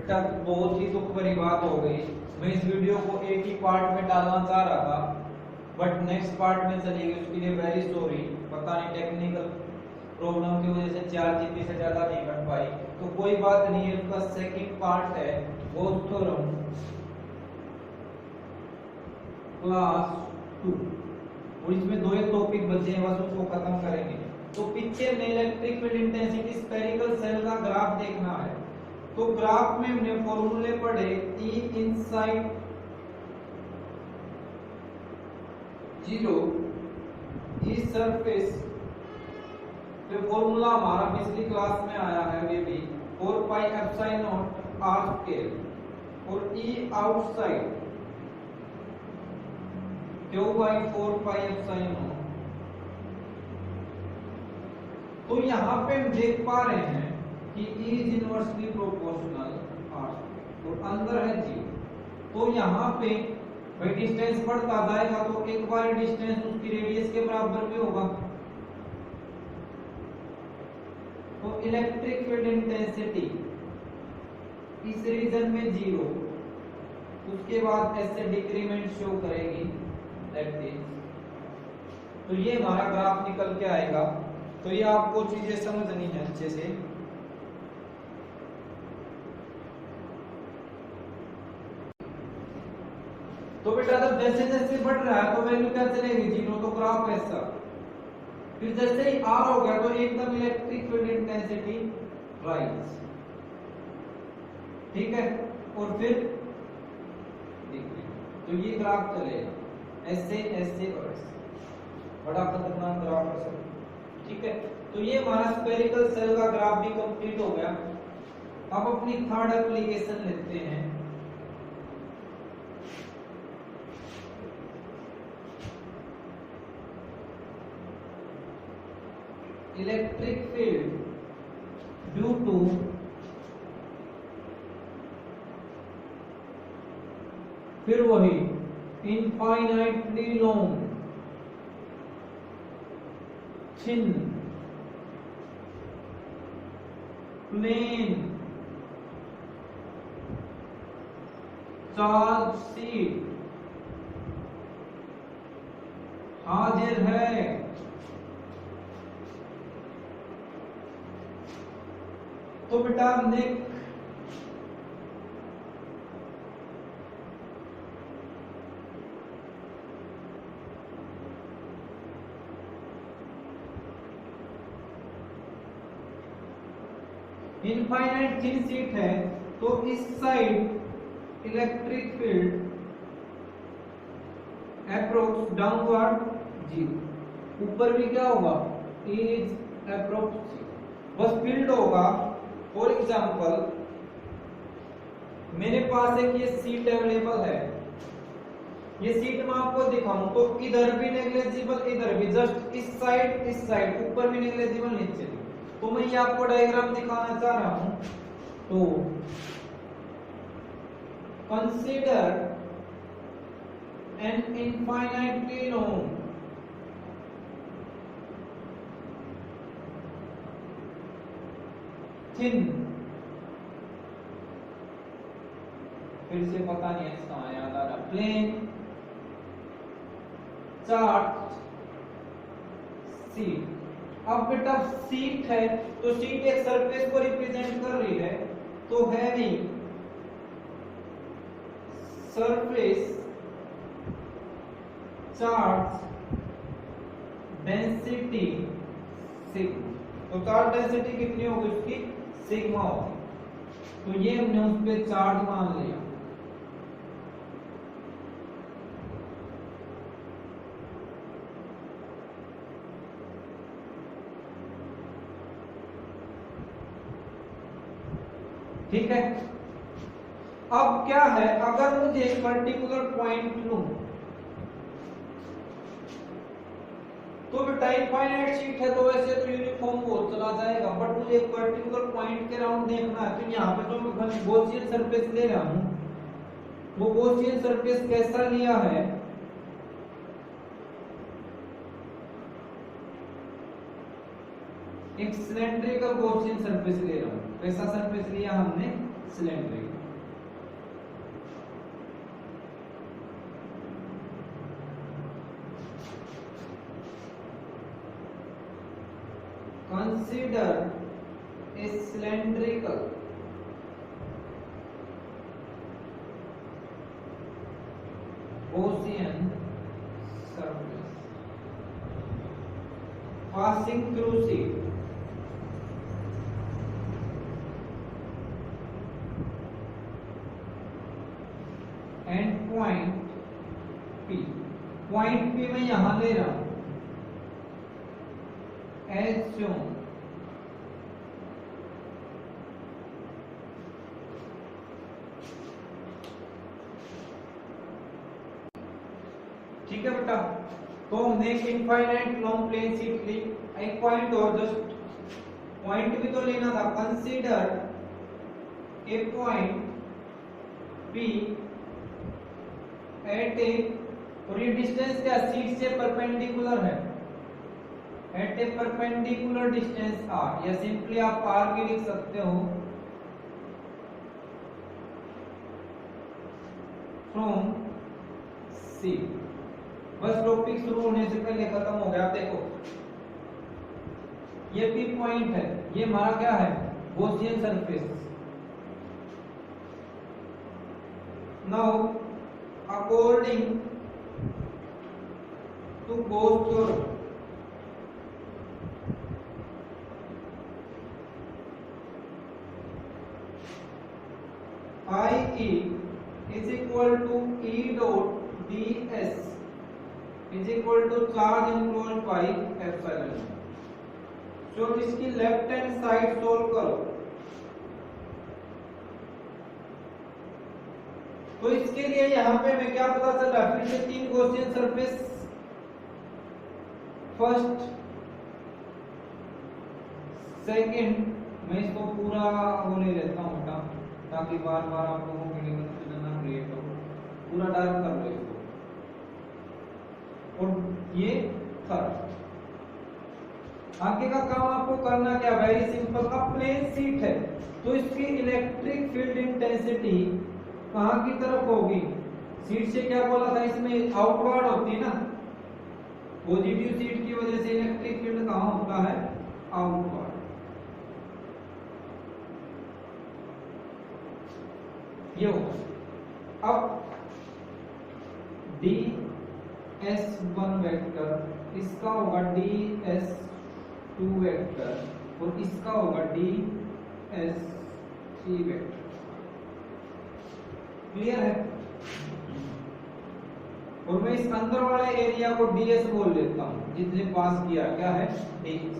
बेटा बहुत ही दुख भरी बात हो गई। मैं इस वीडियो को एक ही पार्ट में डालना चाह रहा था, बट नेक्स्ट पार्ट में चली गई। उसके लिए वेरी सॉरी। पता नहीं टेक्निकल प्रॉब्लम की वजह से 4 GB से ज्यादा नहीं बन पाई, तो कोई बात नहीं है। उसका सेकंड पार्ट है बहुत थोरम क्लास 2, और इसमें 2 एक टॉपिक बचे हैं, बस उसको खत्म करेंगे। तो पिक्चर में electric field intensity spherical shell का ग्राफ देखना है। तो ग्राफ में हमने फॉर्मूले पढ़े, E इनसाइड 0, E सरफेस पे फॉर्मूला हमारा पिछली क्लास में आया है, ये भी 4 पाई एप्सिलॉन r स्क्वायर, और E outside Q by 4 pi epsilon. तो यहाँ पे हम देख पा रहे हैं कि E is inversely proportional r, तो अंदर है G। तो यहाँ पे भाई डिस्टेंस बढ़ता जाएगा, तो एक बार डिस्टेंस उसकी रेडियस के बराबर भी होगा। तो इलेक्ट्रिक फील्ड इंटेंसिटी इस रीजन में 0, उसके बाद ऐसे डिक्रीमेंट शो करेगी, दैट इज। तो ये हमारा ग्राफ निकल के आएगा। तो ये आपको चीजें समझनी है अच्छे से। तो बेटा जब जैसे जैसे बढ़ रहा है तो वैल्यू क्या चलेगी, 0, तो ग्राफ ऐसा। फिर जैसे ही r हो गया तो एकदम इलेक्ट्रिक फील्ड इंटेंसिटी राइज, ठीक है। और फिर तो ये ग्राफ चलेगा ऐसे ऐसे और ऐसे, बड़ा खतरनाक ग्राफ है सर, ठीक है। तो ये हमारा स्फेरिकल सेल का ग्राफ भी कंप्लीट हो गया। अब अपनी थर्ड एप्लीकेशन लेते हैं। इलेक्ट्रिक फील्ड ड्यू टू फिर वही infinitely long thin plane charge sheet हाजिर है। तो बेटा हमने इनफाइनाइट थिन शीट है, तो इस side electric field approx downward 0, ऊपर भी क्या होगा, इज अप्रोक्स 0, बस फील्ड होगा। फॉर एग्जांपल मेरे पास एक ये सीट अवेलेबल है, ये सीट मैं आपको दिखाऊं तो इधर भी नेग्लेजिबल, इधर भी, जस्ट इस साइड, ऊपर भी नेग्लेजिबल, नीचे भी। तो मैं ये आपको डायग्राम दिखाना चाह रहा हूं। तो consider N infinitely long thin, फिर से पता नहीं इसका याद आ रहा, प्लेन चार्ज शीट। अब बेटा सीट है तो सीट एक सरफेस को रिप्रेजेंट कर रही है, तो having surface charge density sigma. तो चार्ज डेंसिटी कितनी होगी उसकी, सिग्मा होगी। तो ये हमने उस पे चार्ज मान लिया। ठीक है। अब क्या है, अगर मुझे एक पर्टिकुलर पॉइंट लूं तो बेटा इनफाइनाइट शीट है तो वैसे तो यूनिफॉर्म वो चला जाएगा, बट मुझे एक पर्टिकुलर पॉइंट के अराउंड देखना है। तो यहाँ पे जो मैं गॉसियन सरफेस ले रहा हूं, वो गॉसियन सरफेस कैसा लिया है, एक सिलेंड्रिकल गॉसियन सरफेस ले रहा हूं। कैसा सरफेस लिया हमने, cylindrical. Consider a cylindrical Gaussian surface passing through sheet and point P। Point P मैं यहां ले रहा हूं as shown। ठीक है बेटा, तो हमने एक इनफाइनाइट लॉन्ग प्लेन शीट ली, एक पॉइंट और जस्ट पॉइंट भी तो लेना था। Consider a point P at a, और ये डिस्टेंस क्या शीट से परपेंडिकुलर है, at a perpendicular distance r, या सिंपली आप r भी लिख सकते हो, फ्रॉम सी। बस टॉपिक शुरू होने से पहले खत्म हो गया। देखो ये P पॉइंट है, ये हमारा क्या है, Gaussian surface. Now according to Gauss theorem, IE is equal to E dot ds is equal to charge enclosed by epsilon। तो इसकी लेफ्ट हैंड साइड सोल्व करो, तो इसके लिए यहां पे मैं क्या पता चला, फिर से 3 गॉसियन सरफेस। फर्स्ट सेकंड, मैं इसको पूरा होने देता हूं बेटा, ताकि बार बार आप लोगों के लिए कंफ्यूजन ना क्रिएट हो। पूरा डार्क कर लो इसको, और ये थर्ड। आगे का काम आपको करना क्या, वेरी सिंपल। अब प्लेन शीट है तो इसकी इलेक्ट्रिक फील्ड इंटेंसिटी कहां की तरफ होगी, शीट से क्या बोला था, इसमें आउटवर्ड होती है ना, पॉजिटिव शीट की वजह से इलेक्ट्रिक फील्ड कहां होता है, आउटवर्ड। ये होगा। अब ds1 वेक्टर, इसका होगा ds2 वेक्टर, और इसका होगा ds3 वेक्टर। क्लियर है? और मैं इस अंदर वाले एरिया को ds बोल लेता हूं, जिसने पास किया क्या है, ds।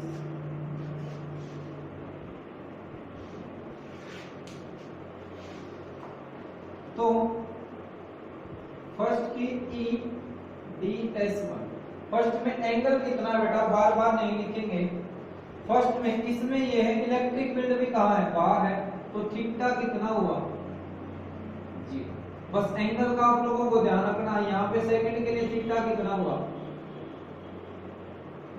तो फर्स्ट की E ds1, फर्स्ट में एंगल कितना बेटा, बार बार नहीं लिखेंगे। फर्स्ट में इसमें ये है, इलेक्ट्रिक फील्ड भी कहां है, बाहर है, तो थीटा कितना हुआ, जी। बस एंगल का आप लोगों को ध्यान रखना है। यहाँ पे सेकंड के लिए थीटा कितना हुआ,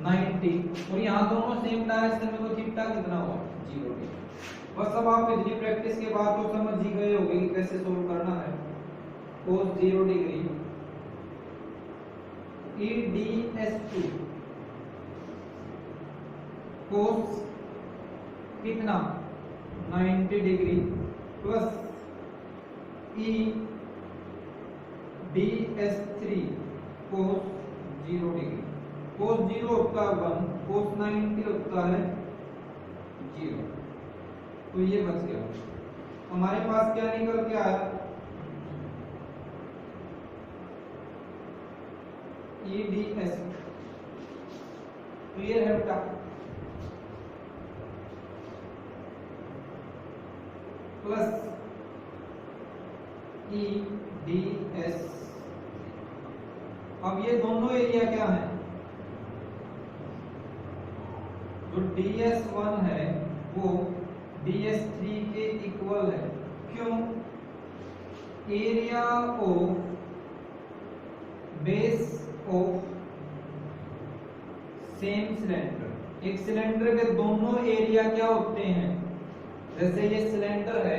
90, और यहाँ दोनों सेम डायरेक्शन में, तो थीटा कितना हुआ, 0 डिग्री। बस अब आप इतनी प्रैक्टिस के बाद तो समझ ही गए होंगे कि कैसे सोल्व करना है। cos 0 degree E ds2 cos कितना 90 degree plus E ds3 cos 0 degree. cos 0 होता है 1, cos 90 होता है 0, तो ये बच गया। हमारे पास क्या निकल के आया, EDS। क्लियर है बेटा? Plus EDS। अब ये दोनों एरिया क्या है, जो DS1 है वो DS3 के इक्वल है। क्यों, area of base of same cylinder. एक सिलेंडर के दोनों एरिया क्या होते हैं, जैसे ये सिलेंडर है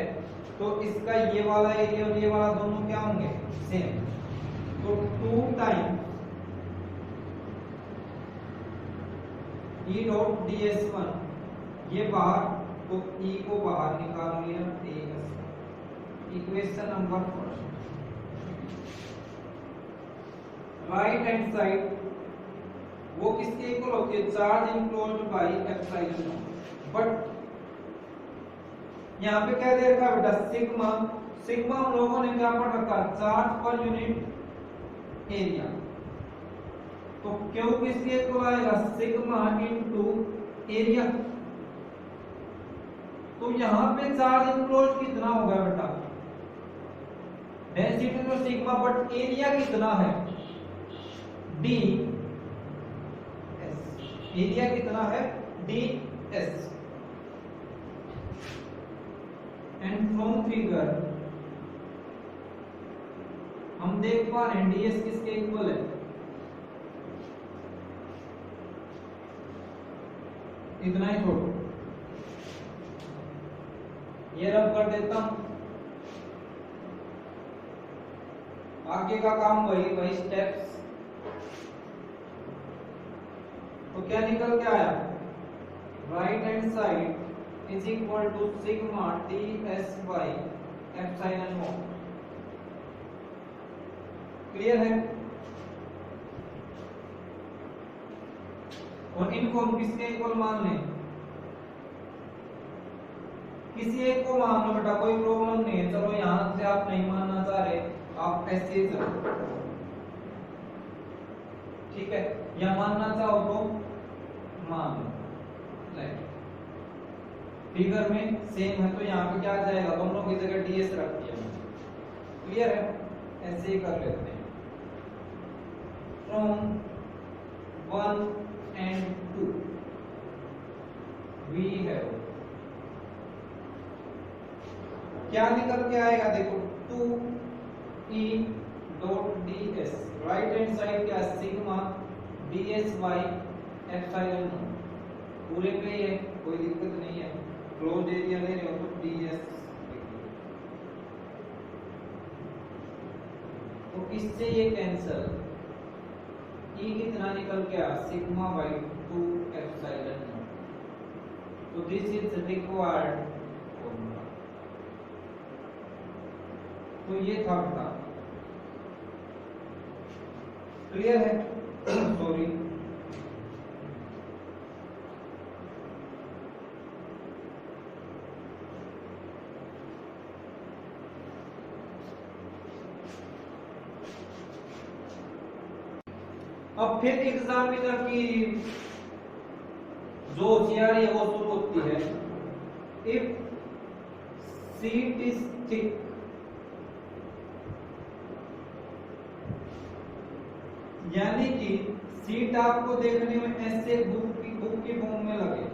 तो इसका ये वाला एरिया और ये वाला दोनों क्या होंगे, सेम। तो 2 टाइम्स E डॉट ds1, ये बाहर, तो E को बाहर निकाल लिया, ds। Equation number first, right hand side वो किसके इक्वल होती है, charge enclosed bye epsilon not. But यहाँ पे क्या दे रखा है बेटा, सिग्मा। सिग्मा हम लोगों ने क्या पढ़ रखा, चार्ज पर यूनिट एरिया। तो क्यू किसके इक्वल आएगा, सिग्मा इनटू एरिया। तो यहाँ पे चार्ज इनक्लोज्ड कितना होगा बेटा, डेंसिटी तो सिग्मा, बट एरिया कितना है, डी एस। एरिया कितना है, D S. And from figure हम देख पा रहे हैं ds किसके इक्वल है, इतना ही छोड़ो, ये रब कर देता हूं। आगे का काम वही स्टेप्स। तो क्या निकल के आया, right hand side is equal to sigma ds by epsilon not. Clear है। और इनको हम किसके इक्वल मान लें, किसी एक को मान लो बेटा, कोई प्रॉब्लम नहीं है। चलो यहां से आप नहीं मानना चाह रहे, आप ऐसे ही चलो, ठीक है। या मानना चाहो तो मान लो, फिगर में सेम है, तो यहाँ पे क्या आ जाएगा, दोनों की जगह ds रख दिया। क्लियर है, ऐसे ही कर लेते हैं। फ्रॉम 1 and 2 we have, क्या निकल के आएगा, देखो 2e dot ds, right hand side क्या, sigma ds by epsilon naught. पूरे पे ही है, कोई दिक्कत नहीं है। क्लोज एरिया ले रहे हो तो ds, तो इससे ये कैंसल, E कितना निकल गया, सिग्मा बाय 2 एप्सिलॉन नॉट। तो दिस इज रिक्वायर्ड फॉर्मूला। तो ये था बेटा, क्लियर है। सॉरी, अब फिर एग्जामिनर की जो होशियारी है वो शुरू होती है। इफ सीट इज थिक, यानी कि सीट आपको देखने में ऐसे बुक की फॉर्म में लगे,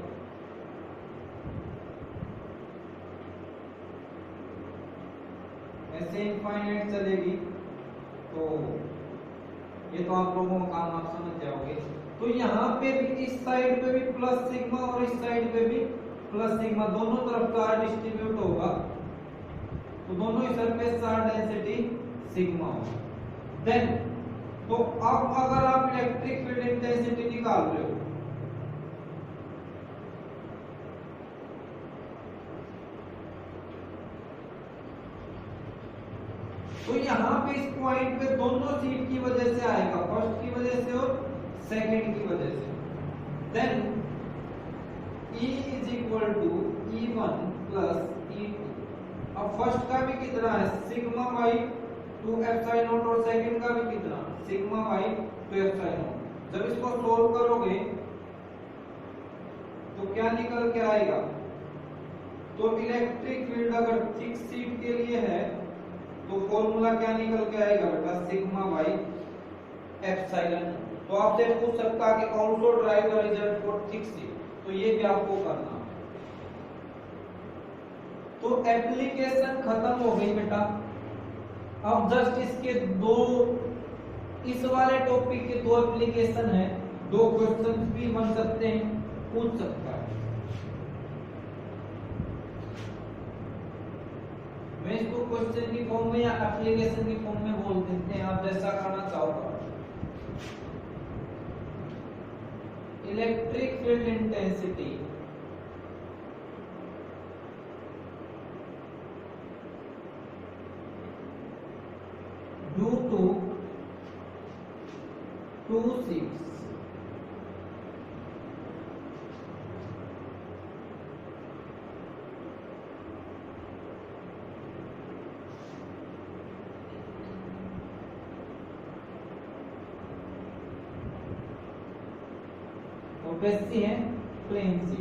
ऐसे इनफाइनाइट चलेगी, तो ये तो आप लोगों का काम, आप समझ जाओगे। तो यहाँ पे भी इस साइड पे भी प्लस सिग्मा और इस साइड पे भी प्लस सिग्मा, दोनों तरफ चार्ज डिस्ट्रीब्यूट होगा, तो दोनों ही सरफेस चार्ज डेंसिटी सिग्मा होगा। देन तो अब अगर आप इलेक्ट्रिक फील्ड इंटेंसिटी निकाल रहे हो, तो यहाँ पे इस पॉइंट पे दोनों सीट की वजह से आएगा, फर्स्ट की वजह से और सेकंड की वजह से। Then E is equal to E1 plus E2। अब फर्स्ट का भी कितना है, सिग्मा बाई 2 एप्सिलॉन नॉट, और सेकंड का भी कितना, सिग्मा बाई 2 एप्सिलॉन नॉट। जब इसको सोल्व करोगे तो क्या निकल के आएगा, तो इलेक्ट्रिक फील्ड अगर थिक सीट के लिए है तो फॉर्मूला क्या निकल के आएगा बेटा, सिग्मा बाई एप्सिलॉन। तो आपसे पूछ सकता है कि also drive the result for thick seat, तो ये भी आपको करना। तो एप्लीकेशन खत्म हो गई बेटा। अब जस्ट इसके दो, इस वाले टॉपिक के दो एप्लीकेशन है, दो क्वेश्चन भी बन सकते हैं, पूछ सकता है। मैं इसको क्वेश्चन की फॉर्म में या एप्लीकेशन की फॉर्म में बोल देते हैं, आप जैसा करना चाहो। Electric field intensity due to 2 6 कैसी है, प्लेन सी।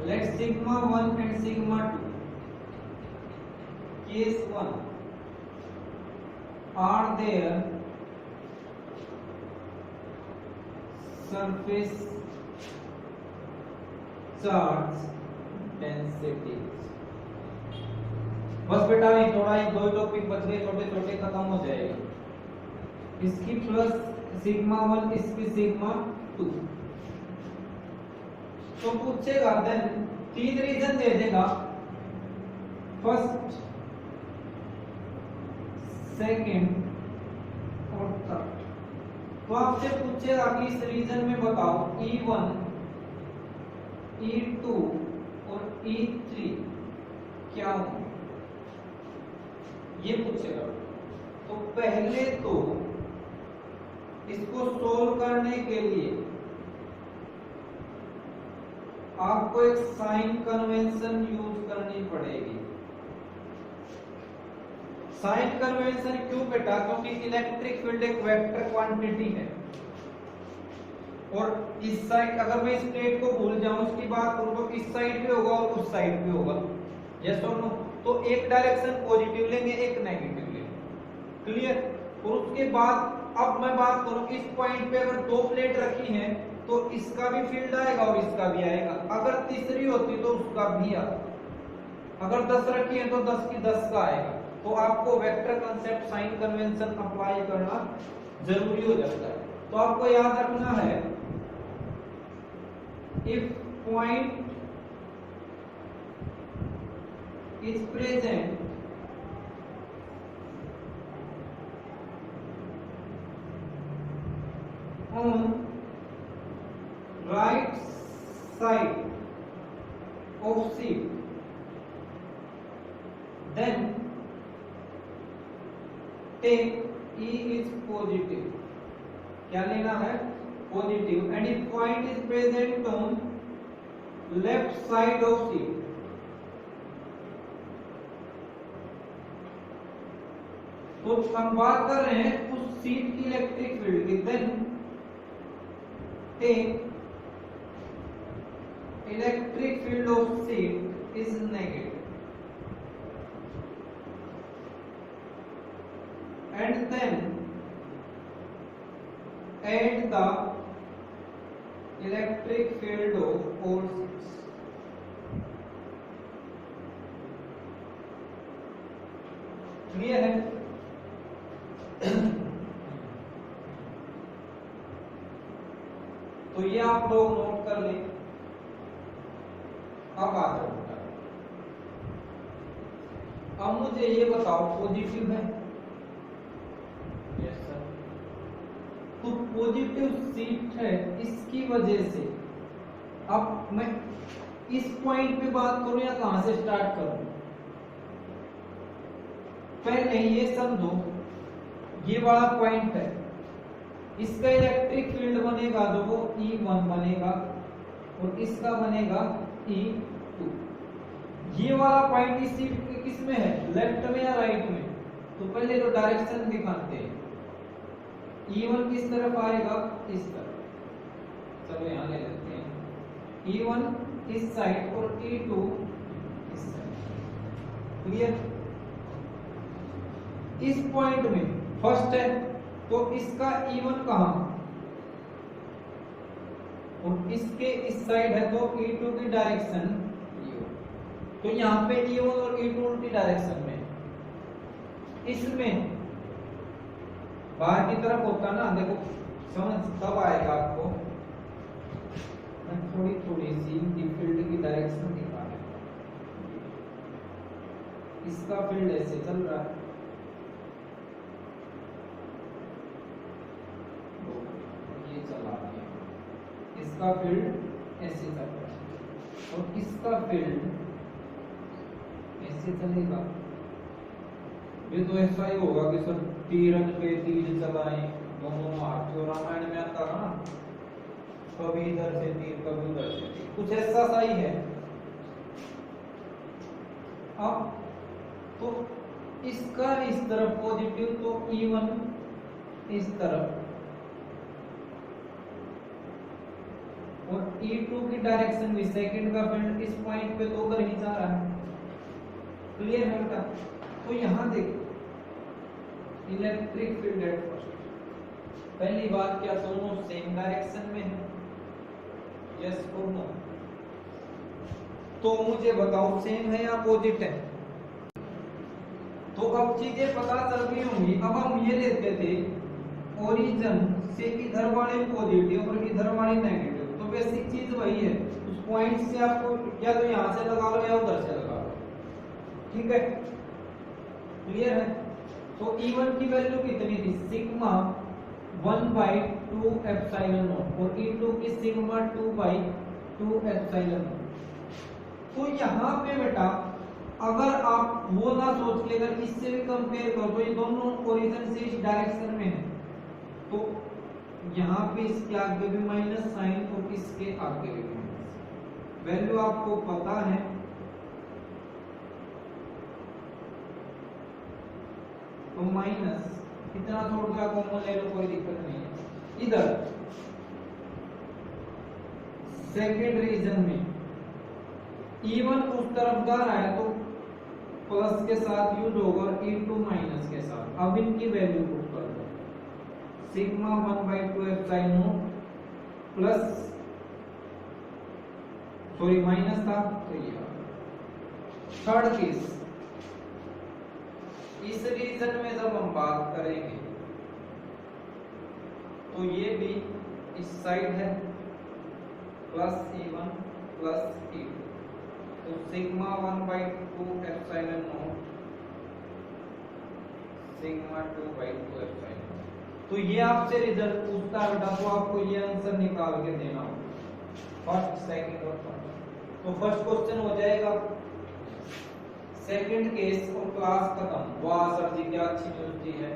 Let sigma 1 and sigma 2 case 1 are there surface charge densities। बस बेटा ये थोड़ा ही 2 टॉपिक बच गए, छोटे छोटे खत्म हो जाएंगे। इसकी प्लस सिग्मा 1, इसकी सिग्मा 2। तो पूछेगा देन 3 रीजन दे देगा, फर्स्ट, सेकंड और थर्ड। तो आपसे पूछेगा कि इस रीजन में बताओ E1, E2 और E3 क्या हो, ये पूछेगा। तो पहले तो इसको सोल्व करने के लिए आपको एक साइन कन्वेंशन यूज करनी पड़ेगी। साइन कन्वेंशन क्यों बेटा? क्योंकि इलेक्ट्रिक फील्ड एक वेक्टर क्वांटिटी है, और इस साइड अगर मैं इस प्लेट को भूल जाऊं, उसकी बात करूं तो इस साइड पे होगा और उस साइड पे होगा, यस और नो? तो एक डायरेक्शन पॉजिटिव लेंगे, एक नेगेटिव लेंगे, क्लियर? और उसके बाद अब मैं बात करूं, इस पॉइंट पे अगर 2 प्लेट रखी हैं तो इसका भी फील्ड आएगा और इसका भी आएगा। अगर तीसरी होती तो उसका भी आएगा। अगर 10 रखी है तो 10 की 10 का आएगा। तो आपको vector concept sign convention apply करना जरूरी हो जाता है। तो आपको याद रखना है, if point is present on right side of sheet, then take E is positive। क्या लेना है? Positive. And if point is present on left side of sheet, तो हम बात कर रहे हैं उस शीट की इलेक्ट्रिक फील्ड की, then take electric field of sheet is negative, and then add the electric field of all sheets। Clear है? तो ये आप लोग नोट कर लें। अब आ जाओ, अब मुझे ये बताओ पॉजिटिव है? Yes sir. तो पॉजिटिव शीट है, इसकी वजह से अब मैं इस पॉइंट पे बात करूं या कहां से स्टार्ट करूं? पहले ये समझो, ये वाला पॉइंट है, इसका इलेक्ट्रिक फील्ड बनेगा जो वो E1 बनेगा और इसका बनेगा E2। ये वाला पॉइंट इस शीट के किस में है, लेफ्ट में या राइट में? तो पहले तो डायरेक्शन दिखाते हैं। E1 किस तरफ आएगा? इस तरफ। चलो यहां ले लेते हैं, E1 इस साइड और E2 इस साइड। क्लियर? इस पॉइंट में फर्स्ट है तो इसका E1 कहां, और इसके इस साइड है तो E2 की डायरेक्शन तो यहां पे E1 और E2 उल्टी डायरेक्शन में। इसमें बाहर की तरफ होता ना, देखो समझ तब आएगा आपको। थोड़ी थोड़ी सी इनकी फील्ड की डायरेक्शन दिखाने, इसका फील्ड ऐसे चल रहा है, ये चला गया, इसका फील्ड ऐसे चल रहा है और इसका फील्ड ऐसे चलेगा। ये तो ऐसा ही होगा कि सर तीरन पे तीर चलाएं, दोनों हाथ, जो रामायण में आता है ना, कभी इधर से तीर कभी उधर से तीर, कुछ ऐसा सा ही है। अब तो इसका इस तरफ पॉजिटिव, तो E1 इस तरफ और E2 की डायरेक्शन भी, सेकंड का फील्ड इस पॉइंट पे तो उधर ही जा रहा है। क्लियर है बेटा? तो यहां देखो इलेक्ट्रिक फील्ड एट फर्स्ट, पहली बात क्या दोनों सेम डायरेक्शन में है? यस और नो? तो मुझे बताओ सेम है या अपोजिट है? तो अब चीजें पता चल गई होंगी। अब हम ये लेते थे ओरिजिन से इधर वाले पॉजिटिव और इधर वाले नेगेटिव, तो बेसिक चीज वही है, उस पॉइंट से आपको या तो यहां से लगा लो या उधर से लगा लो, ठीक है? क्लियर है? तो E1 की वैल्यू कितनी थी? सिग्मा 1/2 एप्सिलॉन नॉट और E2 की सिग्मा 2/2 एप्सिलॉन नॉट। तो यहाँ पे बेटा अगर आप वो ना सोच के अगर इससे भी कंपेयर करो तो ये दोनों ओरिजिन से इस डायरेक्शन में है, तो यहाँ पे इसके आगे भी माइनस साइन और इसके आगे भी माइनस। वैल्यू आपको पता है, तो माइनस इतना छोड़ के कॉमन ले लो, कोई दिक्कत नहीं है। इधर सेकेंड रीजन में E1 उस तरफ जा रहा है तो प्लस के साथ यूज होगा और E2 माइनस के साथ। अब इनकी वैल्यू पुट कर दो, sigma 1/2 epsilon not plus, sorry minus था तो ये थर्ड केस। इस रीजन में जब हम बात करेंगे तो ये भी इस साइड है प्लस E1 प्लस E2, तो sigma 1/2 epsilon not sigma 2/2 epsilon. तो ये आपसे रिजल्ट पूछता है बेटा, तो आपको ये आंसर निकाल के देना होगा, फर्स्ट सेकंड और थर्ड। तो फर्स्ट क्वेश्चन हो जाएगा, सेकंड केस और क्लास खत्म। वाह सर जी क्या अच्छी न्यूज़ दी है,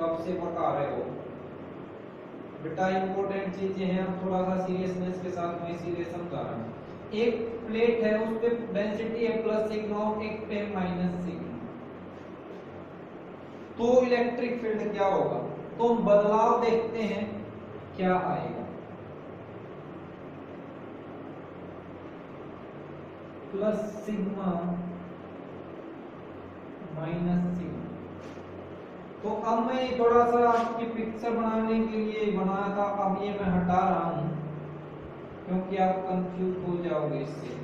कब से पका रहे हो बेटा, इंपॉर्टेंट चीजें हैं, अब थोड़ा सा सीरियसनेस के साथ मैं इसीलिए समझा रहा हूँ। एक प्लेट है, उस पे डेंसिटी है प्लस सिग्मा और एक पे माइनस सिग्मा, तो इलेक्ट्रिक फील्ड क्या होगा? तो बदलाव देखते हैं क्या आएगा। Plus sigma minus sigma. तो अब मैं थोड़ा सा आपकी पिक्चर बनाने के लिए बनाया था, अब ये मैं हटा रहा हूं क्योंकि आप कंफ्यूज हो जाओगे इससे।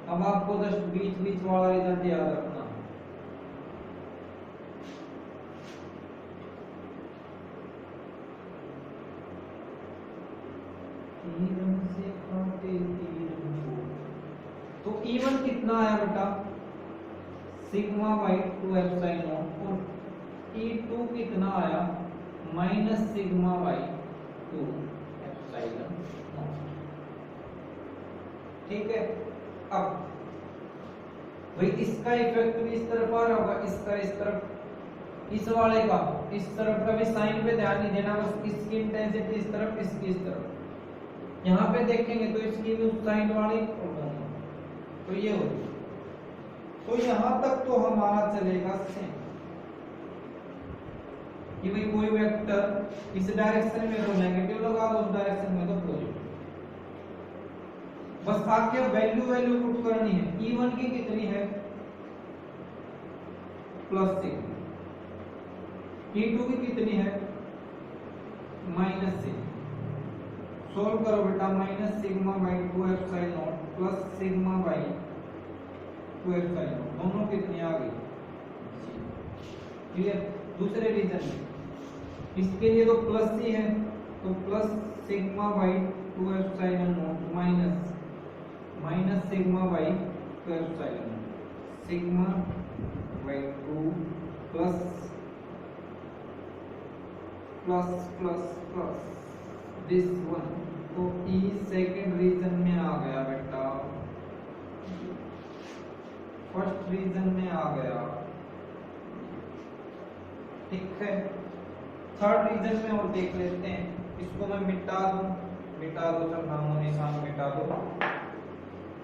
अब आपको जस्ट बीच बीच वाला रिजल्ट याद रखना। तो E1 कितना आया बेटा? सिग्मा 2 एप्सिलॉन नॉट और E2 कितना आया? Minus sigma 2 epsilon not. ठीक है, अब भाई इसका इफेक्ट भी इस तरफ आ रहा होगा, इसका इस तरफ, इस वाले का इस तरफ का भी साइन पे ध्यान नहीं देना, बस इसकी इंटेंसिटी इस तरफ, इसकी इस तरफ। यहाँ पे देखेंगे तो इसकी भी उस साइड वाली और दोनों, तो ये हो गई। तो यहाँ तक तो हमारा चलेगा सेम कि भाई कोई वेक्टर इस डायरेक्शन में तो नेगेटिव लगा दो, उस डायरेक्शन में तो पॉजिटिव। बस आपके वैल्यू पुट करनी है। E1 की कितनी है? Plus sigma. E2 की कितनी है? Minus sigma. सोल्व करो बेटा, minus sigma 2 epsilon not plus sigma 2 epsilon not, दोनों कितनी आ गई? क्लियर? दूसरे रीजन में इसके लिए तो प्लस ही है, तो plus sigma 2 2 epsilon not minus sigma by 2 epsilon not sigma by 2 plus plus plus plus this one. तो ई सेकंड रीजन में आ गया बेटा, फर्स्ट रीजन में आ गया, ठीक है। थर्ड रीजन में और देख लेते हैं, इसको मैं मिटा दो सब नामों निशान मिटा दो,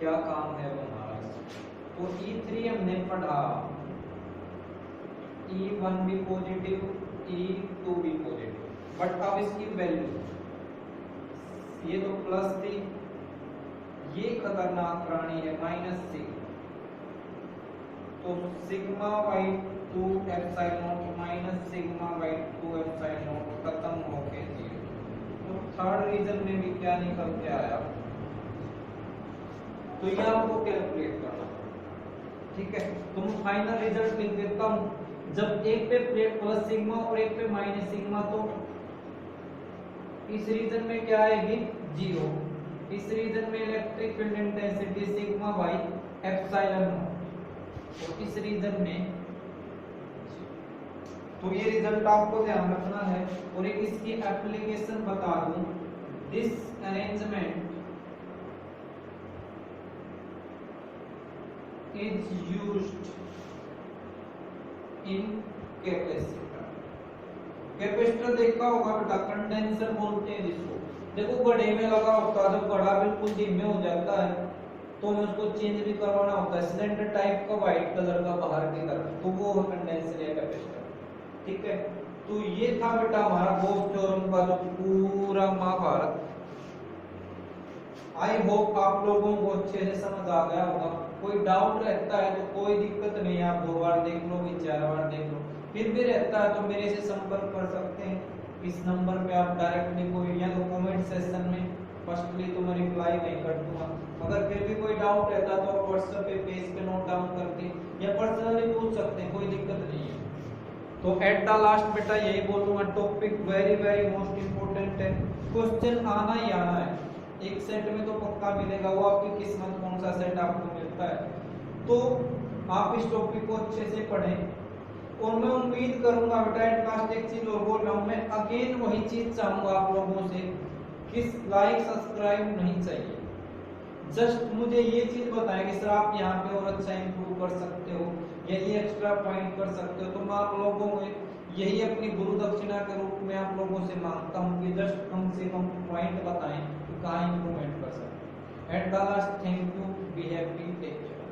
क्या काम है वो हमारा। तो E3 हमने पढ़ा, E1 भी पॉजिटिव, E2 भी पॉजिटिव, बट अब इसकी वैल्यू, ये तो प्लस थी, ये खतरनाक प्राणी है -6, तो sigma by 2 epsilon minus sigma by 2 epsilon खत्म होके 0। तो थर्ड रीजन में भी क्या निकल के आया, तो ये आपको कैलकुलेट करना, ठीक है। तो मैं फाइनल रिजल्ट लिख देता हूं, जब एक पे प्लस सिग्मा और एक पे माइनस सिग्मा, तो इस रीजन में क्या आएगी 0, इस रीजन में electric field intensity sigma by epsilon not, तो इस रीजन में, तो ये रिजल्ट आपको ध्यान रखना है। और एक इसकी एप्लीकेशन बता दूं, this arrangement is used in capacitor. Capacitor देखा होगा बेटा, कंडेंसर बोलते हैं जिसको, देखो घड़े में लगा होता है, जब घड़ा बिल्कुल धीमे हो जाता है तो हमें उसको चेंज भी करवाना होता है, सिलेंडर टाइप का व्हाइट कलर का बाहर की तरफ, तो वो कंडेंसर या कैपेसिटर, ठीक है। तो ये था बेटा हमारा गॉस थ्योरम का जो पूरा महाभारत। आई होप आप लोगों को अच्छे से समझ आ गया होगा। कोई डाउट रहता है तो कोई दिक्कत नहीं, आप 2 बार देख लो, 4 बार देख लो, फिर भी रहता है तो मेरे से संपर्क कर सकते हैं इस नंबर पे आप डायरेक्टली, कोई या तो कमेंट सेक्शन में, फर्स्टली तो मैं रिप्लाई नहीं कर दूंगा। अगर फिर भी कोई डाउट रहता तो आप व्हाट्सएप पे पेज पे नोट डाउन करके या पर्सनली पूछ सकते हैं, कोई दिक्कत नहीं है। तो एट द लास्ट बेटा यही बोलूंगा, topic very very most important है, क्वेश्चन आना ही आना है, एक सेट में तो पक्का मिलेगा, वो आपकी किस्मत कौन सा सेट आपको मिलता है। तो आप इस टॉपिक को अच्छे से पढ़ें, और मैं उम्मीद करूंगा बेटा एट लास्ट एक चीज और बोल रहा हूं, मैं अगेन वही चीज चाहूंगा आप लोगों से कि लाइक सब्सक्राइब नहीं चाहिए, जस्ट मुझे ये चीज बताएं कि सर आप यहाँ पे और अच्छा इंप्रूव कर सकते हो या ये एक्स्ट्रा पॉइंट कर सकते हो, तो मैं आप लोगों को यही अपनी गुरु दक्षिणा के रूप में आप लोगों से मांगता हूँ कि जस्ट कम से कम पॉइंट बताएं कि कहाँ इंप्रूवमेंट कर सकते हैं। At the last thank you, be happy, take care.